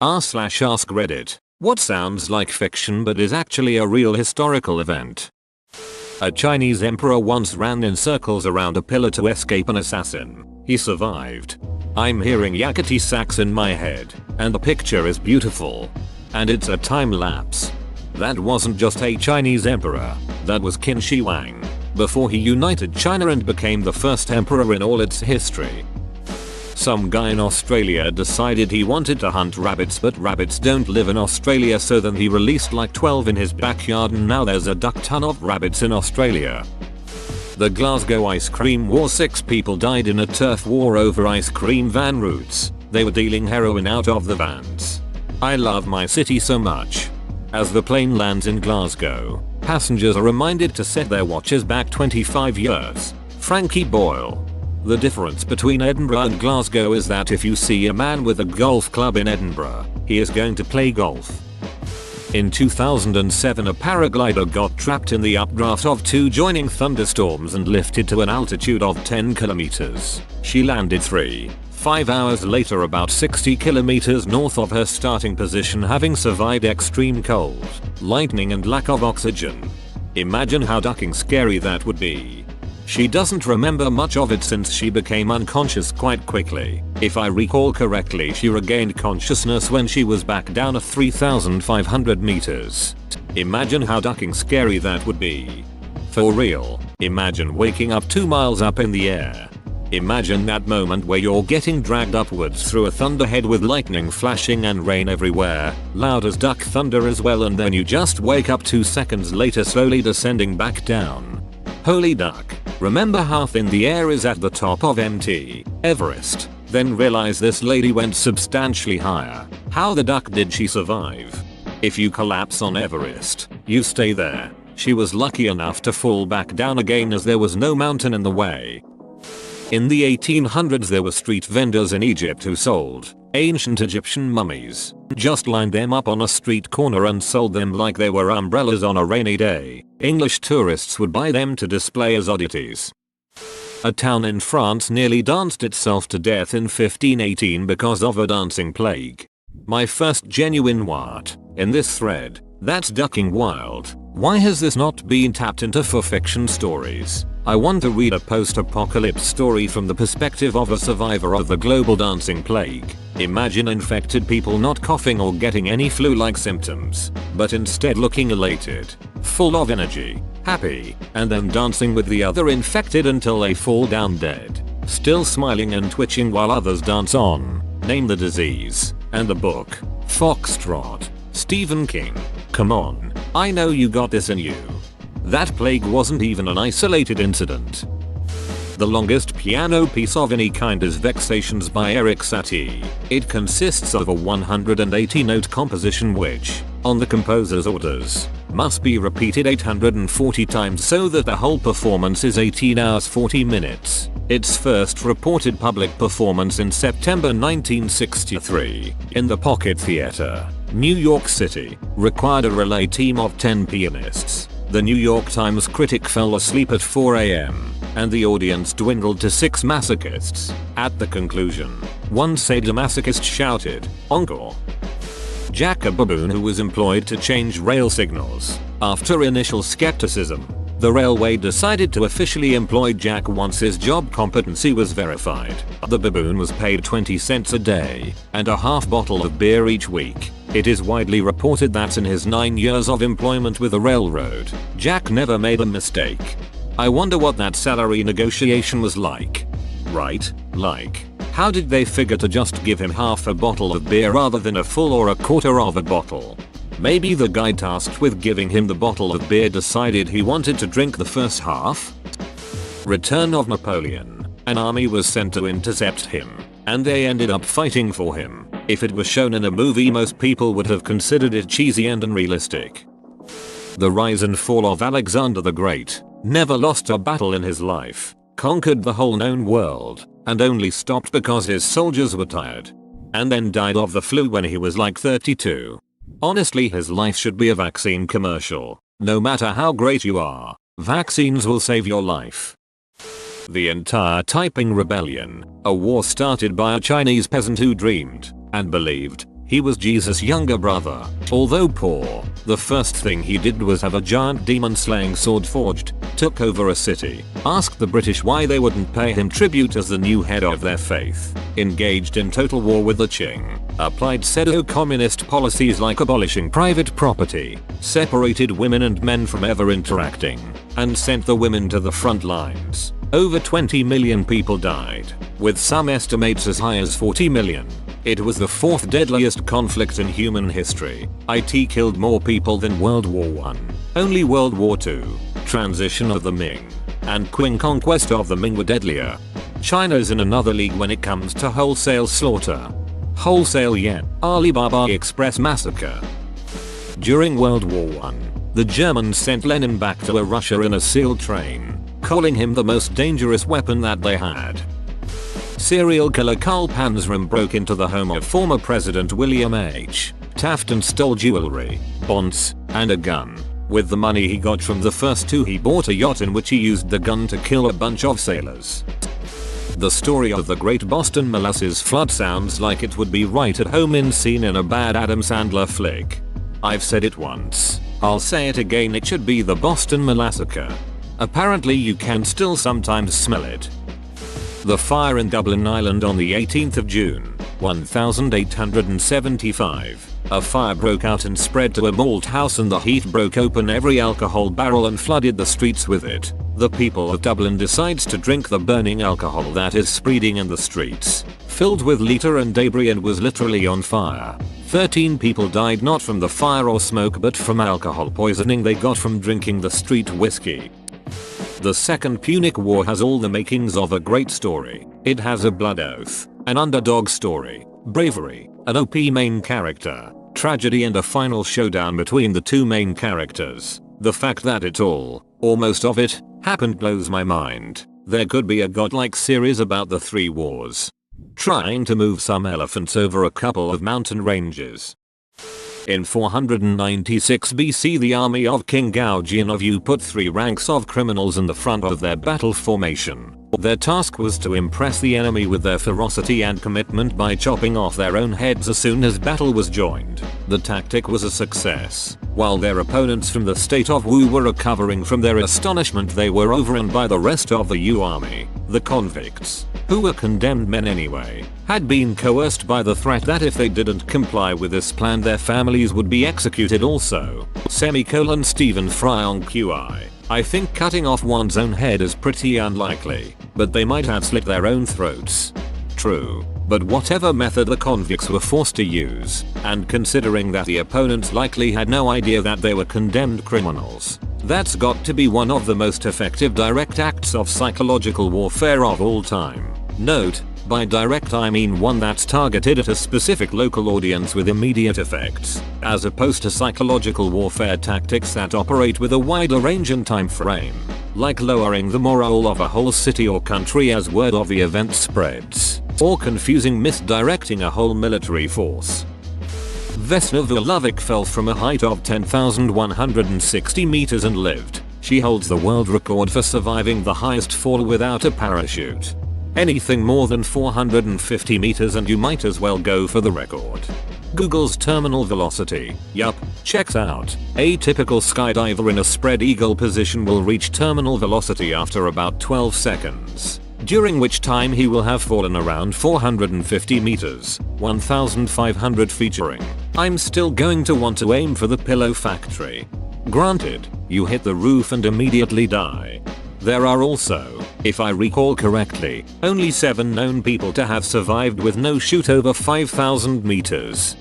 r/ask Reddit. What sounds like fiction but is actually a real historical event. A Chinese emperor once ran in circles around a pillar to escape an assassin. He survived. I'm hearing yakety sax in my head, and the picture is beautiful. And it's a time lapse. That wasn't just a Chinese emperor, that was Qin Shi Huang, before he united China and became the first emperor in all its history. Some guy in Australia decided he wanted to hunt rabbits, but rabbits don't live in Australia, so then he released like 12 in his backyard and now there's a duck ton of rabbits in Australia. The Glasgow ice cream war. 6 people died in a turf war over ice cream van routes. They were dealing heroin out of the vans. I love my city so much. As the plane lands in Glasgow, passengers are reminded to set their watches back 25 years. Frankie Boyle. The difference between Edinburgh and Glasgow is that if you see a man with a golf club in Edinburgh, he is going to play golf. In 2007, a paraglider got trapped in the updraft of 2 joining thunderstorms and lifted to an altitude of 10 kilometers. She landed 3.5 hours later about 60 kilometers north of her starting position, having survived extreme cold, lightning and lack of oxygen. Imagine how ducking scary that would be. She doesn't remember much of it since she became unconscious quite quickly. If I recall correctly, she regained consciousness when she was back down at 3,500 meters. Imagine how ducking scary that would be. For real, imagine waking up 2 miles up in the air. Imagine that moment where you're getting dragged upwards through a thunderhead with lightning flashing and rain everywhere, loud as duck thunder as well, and then you just wake up 2 seconds later slowly descending back down. Holy duck. Remember how thin the air is at the top of Mt. Everest. Then realize this lady went substantially higher. How the duck did she survive? If you collapse on Everest, you stay there. She was lucky enough to fall back down again as there was no mountain in the way. In the 1800s there were street vendors in Egypt who sold ancient Egyptian mummies. Just lined them up on a street corner and sold them like they were umbrellas on a rainy day. English tourists would buy them to display as oddities. A town in France nearly danced itself to death in 1518 because of a dancing plague. My first genuine what in this thread. That's ducking wild. Why has this not been tapped into for fiction stories? I want to read a post-apocalypse story from the perspective of a survivor of the global dancing plague. Imagine infected people not coughing or getting any flu-like symptoms, but instead looking elated, full of energy, happy, and then dancing with the other infected until they fall down dead, still smiling and twitching while others dance on. Name the disease. And the book. Foxtrot. Stephen King. Come on, I know you got this in you. That plague wasn't even an isolated incident. The longest piano piece of any kind is Vexations by Erik Satie. It consists of a 180-note composition which, on the composer's orders, must be repeated 840 times so that the whole performance is 18 hours 40 minutes. Its first reported public performance in September 1963, in the Pocket Theatre, New York City, required a relay team of 10 pianists. The New York Times critic fell asleep at 4 a.m., and the audience dwindled to 6 masochists. At the conclusion, one sadomasochist shouted, "Encore!" Jack, a baboon who was employed to change rail signals. After initial skepticism, the railway decided to officially employ Jack once his job competency was verified. The baboon was paid 20 cents a day and a half bottle of beer each week. It is widely reported that in his 9 years of employment with the railroad, Jack never made a mistake. I wonder what that salary negotiation was like. Right? Like, how did they figure to just give him half a bottle of beer rather than a full or a quarter of a bottle? Maybe the guy tasked with giving him the bottle of beer decided he wanted to drink the first half? Return of Napoleon. An army was sent to intercept him, and they ended up fighting for him. If it was shown in a movie, most people would have considered it cheesy and unrealistic. The rise and fall of Alexander the Great. Never lost a battle in his life, conquered the whole known world, and only stopped because his soldiers were tired. And then died of the flu when he was like 32. Honestly, his life should be a vaccine commercial. No matter how great you are, vaccines will save your life. The entire Taiping Rebellion, a war started by a Chinese peasant who dreamed, and believed, He was Jesus' younger brother. Although poor, the first thing he did was have a giant demon-slaying sword forged, took over a city, asked the British why they wouldn't pay him tribute as the new head of their faith, engaged in total war with the Qing, applied pseudo-communist policies like abolishing private property, separated women and men from ever interacting, and sent the women to the front lines. Over 20 million people died, with some estimates as high as 40 million. It was the fourth deadliest conflict in human history. It killed more people than World War I. Only World War II, transition of the Ming, and Qing conquest of the Ming were deadlier. China's in another league when it comes to wholesale slaughter. Wholesale yen, Alibaba Express massacre. During World War I, the Germans sent Lenin back to Russia in a sealed train, calling him the most dangerous weapon that they had. Serial killer Karl Panzram broke into the home of former President William H. Taft and stole jewelry, bonds, and a gun. With the money he got from the first two, he bought a yacht in which he used the gun to kill a bunch of sailors. The story of the Great Boston Molasses Flood sounds like it would be right at home in scene in a bad Adam Sandler flick. I've said it once, I'll say it again, it should be the Boston Massacre. Apparently you can still sometimes smell it. The fire in Dublin, Ireland on the 18th of June, 1875. A fire broke out and spread to a malt house, and the heat broke open every alcohol barrel and flooded the streets with it. The people of Dublin decides to drink the burning alcohol that is spreading in the streets, filled with litter and debris, and was literally on fire. 13 people died not from the fire or smoke but from alcohol poisoning they got from drinking the street whiskey. The Second Punic War has all the makings of a great story. It has a blood oath, an underdog story, bravery, an OP main character, tragedy, and a final showdown between the two main characters. The fact that it all, or most of it, happened blows my mind. There could be a godlike series about the three wars. Trying to move some elephants over a couple of mountain ranges. In 496 BC, the army of King Gao-Jian of Yu put 3 ranks of criminals in the front of their battle formation. Their task was to impress the enemy with their ferocity and commitment by chopping off their own heads as soon as battle was joined. The tactic was a success. While their opponents from the state of Wu were recovering from their astonishment, they were overrun by the rest of the Yu army. The convicts, who were condemned men anyway, had been coerced by the threat that if they didn't comply with this plan their families would be executed also. Stephen Fry on QI. I think cutting off one's own head is pretty unlikely, but they might have slit their own throats. True, but whatever method the convicts were forced to use, and considering that the opponents likely had no idea that they were condemned criminals, that's got to be one of the most effective direct acts of psychological warfare of all time. Note, by direct I mean one that's targeted at a specific local audience with immediate effects, as opposed to psychological warfare tactics that operate with a wider range and time frame, like lowering the morale of a whole city or country as word of the event spreads, or confusing misdirecting a whole military force. Vesna Vulovic fell from a height of 10,160 meters and lived. She holds the world record for surviving the highest fall without a parachute. Anything more than 450 meters and you might as well go for the record. Google's terminal velocity. Yup, checks out. A typical skydiver in a spread eagle position will reach terminal velocity after about 12 seconds, during which time he will have fallen around 450 meters, 1,500 featuring. I'm still going to want to aim for the pillow factory. Granted, you hit the roof and immediately die. There are also, if I recall correctly, only 7 known people to have survived with no chute over 5,000 meters.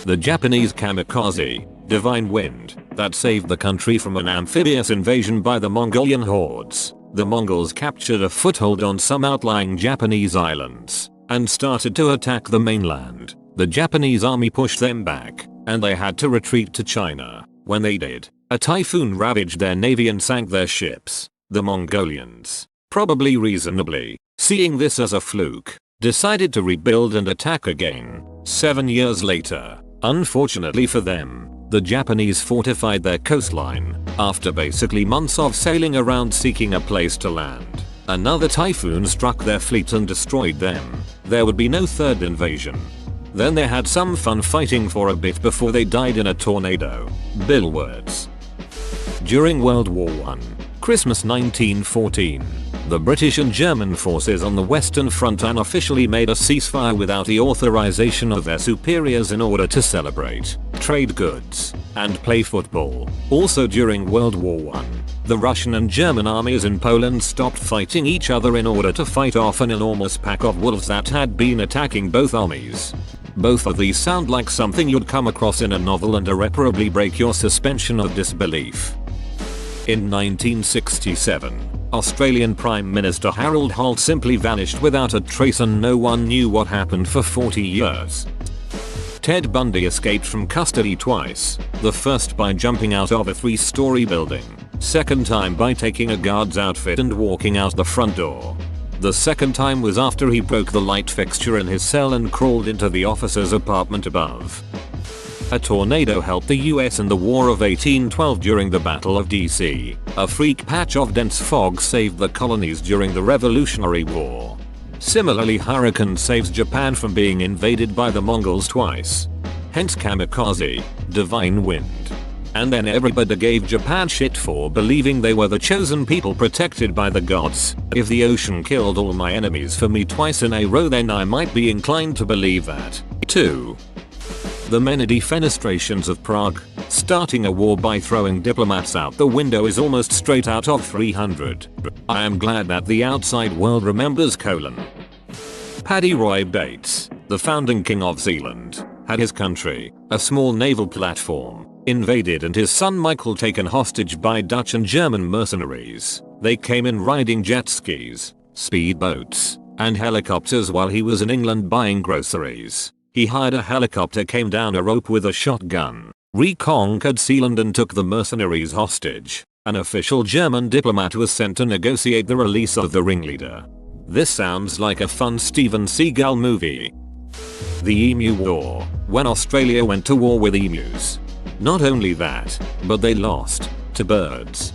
The Japanese kamikaze, Divine Wind, that saved the country from an amphibious invasion by the Mongolian hordes. The Mongols captured a foothold on some outlying Japanese islands and started to attack the mainland. The Japanese army pushed them back, and they had to retreat to China. When they did, a typhoon ravaged their navy and sank their ships. The Mongolians, probably reasonably, seeing this as a fluke, decided to rebuild and attack again. 7 years later, unfortunately for them, the Japanese fortified their coastline, after basically months of sailing around seeking a place to land. Another typhoon struck their fleet and destroyed them. There would be no third invasion. Then they had some fun fighting for a bit before they died in a tornado. Bill Wirtz. During World War I, Christmas 1914, the British and German forces on the Western Front unofficially made a ceasefire without the authorization of their superiors in order to celebrate, trade goods, and play football. Also during World War I, the Russian and German armies in Poland stopped fighting each other in order to fight off an enormous pack of wolves that had been attacking both armies. Both of these sound like something you'd come across in a novel and irreparably break your suspension of disbelief. In 1967, Australian Prime Minister Harold Holt simply vanished without a trace and no one knew what happened for 40 years. Ted Bundy escaped from custody twice, the first by jumping out of a 3-story building, second time by taking a guard's outfit and walking out the front door. The second time was after he broke the light fixture in his cell and crawled into the officer's apartment above. A tornado helped the US in the War of 1812 during the Battle of DC. A freak patch of dense fog saved the colonies during the Revolutionary War. Similarly, hurricane saves Japan from being invaded by the Mongols twice. Hence kamikaze, divine wind. And then everybody gave Japan shit for believing they were the chosen people protected by the gods. If the ocean killed all my enemies for me twice in a row, then I might be inclined to believe that. 2. The many defenestrations of Prague. Starting a war by throwing diplomats out the window is almost straight out of 300. I am glad that the outside world remembers : Paddy Roy Bates, the founding king of Zealand, had his country, a small naval platform, invaded and his son Michael taken hostage by Dutch and German mercenaries. They came in riding jet skis, speedboats, and helicopters while he was in England buying groceries. He hired a helicopter, came down a rope with a shotgun, reconquered Zealand and took the mercenaries hostage. An official German diplomat was sent to negotiate the release of the ringleader. This sounds like a fun Steven Seagal movie. The Emu War, when Australia went to war with emus. Not only that, but they lost to birds.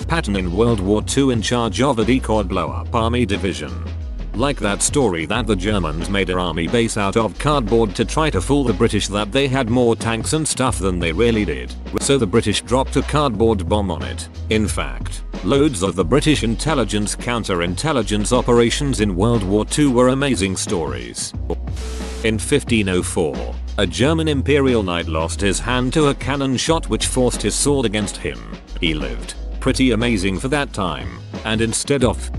Patton in World War II in charge of a decoy blow-up army division. Like that story that the Germans made an army base out of cardboard to try to fool the British that they had more tanks and stuff than they really did. So the British dropped a cardboard bomb on it. In fact, loads of the British intelligence counterintelligence operations in World War II were amazing stories. In 1504, a German imperial knight lost his hand to a cannon shot which forced his sword against him. He lived. Pretty amazing for that time. And instead of,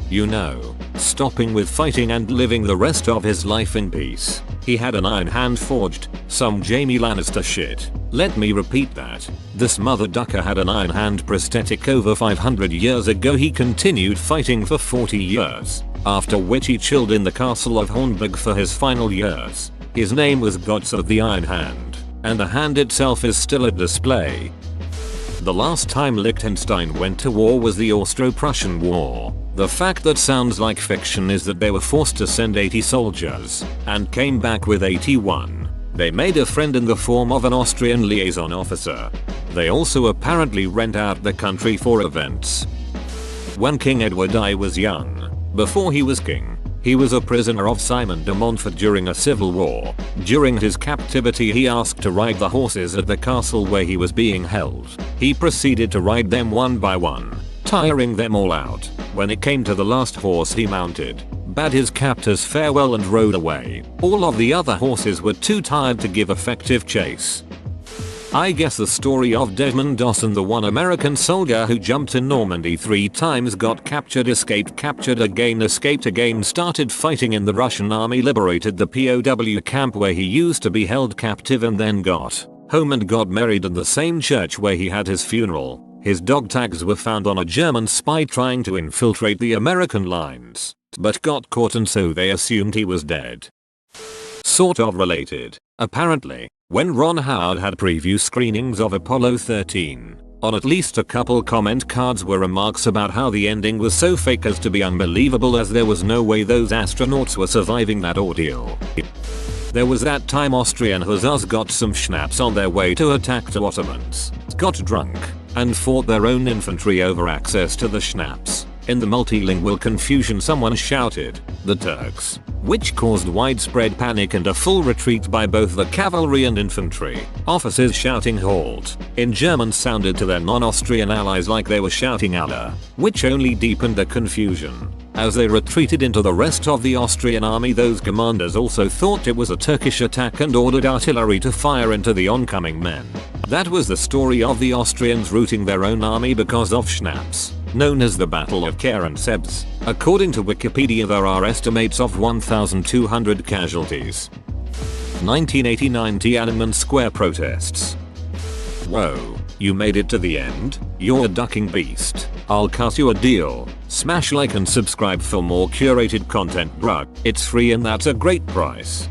stopping with fighting and living the rest of his life in peace, he had an iron hand forged, some Jaime Lannister shit. Let me repeat that. This mother ducker had an iron hand prosthetic over 500 years ago. He continued fighting for 40 years, after which he chilled in the castle of Hornburg for his final years. His name was Godso the Iron Hand, and the hand itself is still at display. The last time Liechtenstein went to war was the Austro-Prussian War. The fact that sounds like fiction is that they were forced to send 80 soldiers, and came back with 81. They made a friend in the form of an Austrian liaison officer. They also apparently rent out the country for events. When King Edward I was young, before he was king, he was a prisoner of Simon de Montfort during a civil war. During his captivity he asked to ride the horses at the castle where he was being held. He proceeded to ride them one by one, tiring them all out. When it came to the last horse he mounted, bade his captors farewell and rode away. All of the other horses were too tired to give effective chase. I guess the story of Desmond Dawson, the one American soldier who jumped in Normandy 3 times, got captured, escaped, captured again, escaped again, started fighting in the Russian army, liberated the POW camp where he used to be held captive, and then got home and got married in the same church where he had his funeral. His dog tags were found on a German spy trying to infiltrate the American lines, but got caught and so they assumed he was dead. Sort of related. Apparently, when Ron Howard had preview screenings of Apollo 13, on at least a couple comment cards were remarks about how the ending was so fake as to be unbelievable, as there was no way those astronauts were surviving that ordeal. There was that time Austrian hussars got some schnapps on their way to attack the Ottomans, got drunk, and fought their own infantry over access to the schnapps. In the multilingual confusion someone shouted, "The Turks." which caused widespread panic and a full retreat by both the cavalry and infantry. Officers shouting halt in German sounded to their non-Austrian allies like they were shouting Allah, which only deepened the confusion. As they retreated into the rest of the Austrian army, those commanders also thought it was a Turkish attack and ordered artillery to fire into the oncoming men. That was the story of the Austrians routing their own army because of Schnapps, known as the Battle of Kerensebes. According to Wikipedia, there are estimates of 1,200 casualties. 1989 Tiananmen Square protests. Whoa, you made it to the end? You're a ducking beast. I'll cut you a deal. Smash like and subscribe for more curated content, bruh. It's free and that's a great price.